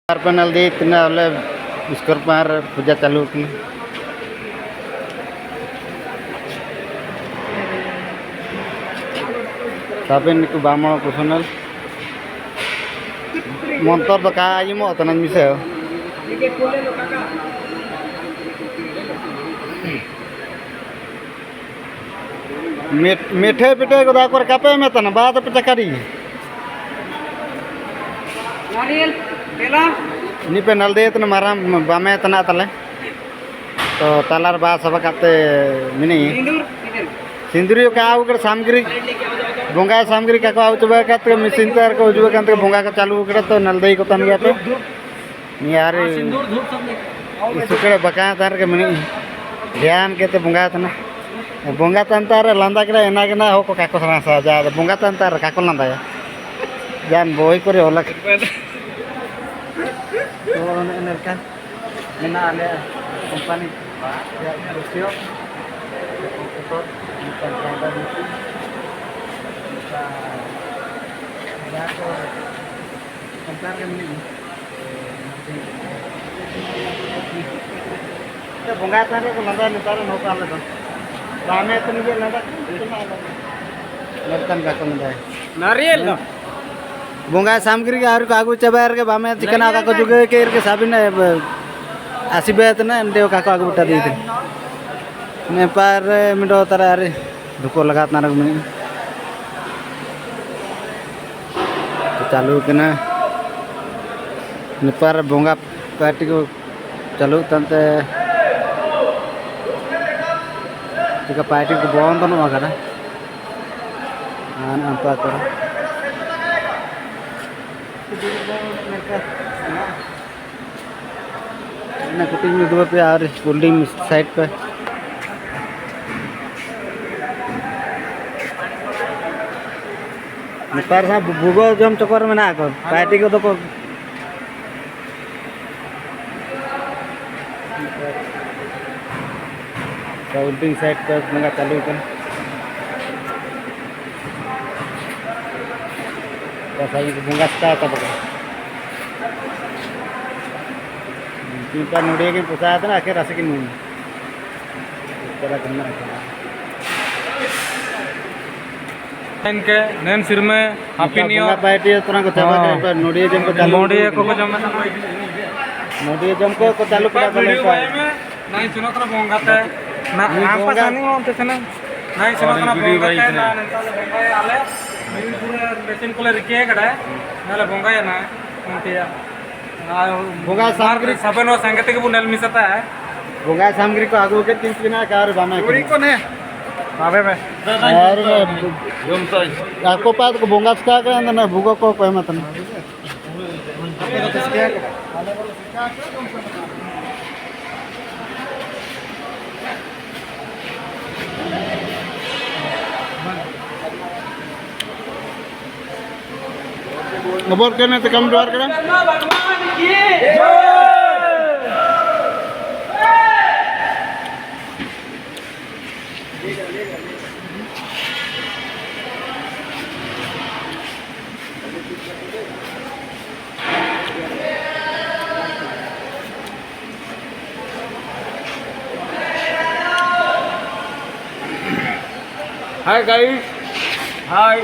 panel दी इतना बोले विश्वकर्मा पूजा चालू होती साबिन को बामण कुसनल मंतर तो का आइमो तना मिसे मीठे पिटे को दाकर कापे में तना बात पे चकारी नारियल केला नी पे नल दे तना मारा बामे तना तले तो तलार बा सब काते मिनी सिंदूरी का आउकर सामग्री बोंगा सामग्री का आउ चबे काते मशीन तैयार को जुबे काते बोंगा का चालू करे तो नल दई को तन गया पे यार सिंदूर धूप सब सुकड़े बका तार के मिनी ध्यान के ते बोंगा तना बोंगा तंतार लंदा करे एना के ना हो को काको सना सा जा बोंगा तंतार काको लंदा या जान बोई करे होला तो एनरका मेना आले कंपनी या रुसियो तो company ya ko comprar ke mini te bonga tare ko landa ni tare no ka le don rame tani je landa लड़कन का कम है नारियल बोंगा सामग्री के आरु कागु चबार के बामे चिकन का को जुगे के साबिन आसीबे तना एमडे का को आगु बटा दी थे ने पार मिडो तारे अरे धुको लगात नारक में चालू कना नेपार बोंगा पार्टी को चालू तंते जगह पार्टी को बंद न आगरा आन अंपा करो ना कुटिंग में दो पे और होल्डिंग साइड पे नेपार सा भूगो जम चक्कर में ना कर पार्टी को तो होल्डिंग साइड पे मंगा चालू कर साइड बुंगा स्टार्ट तब तीनटा नोड़िया के पोसा था ना आखिर राशि की नहीं तेरा करना इनके नैन सिर में हैप्पी न्यू ईयर पार्टी तरह को चाबा के नोड़िया जम को चालू नोड़िया को जम नोड़िया जम को चालू करा कर नहीं सुनो तो बोंगाते ना आप पासानी होते थे ना नहीं सुनो तो बोंगाते ना बोंगा आले पूरे मशीन को रिके कड़े नाले बोंगा या ना उनतिया बोंगा सामग्री सबनो संगति के बुनल मिसता है बोंगा सामग्री को आगू के तीन बिना कार बामे पूरी को ने आवे में और आपको पास को बोंगा स्का करे ना भूगो को कोई मत ना नंबर करने तो कम द्वार करें हाय गाइस हाय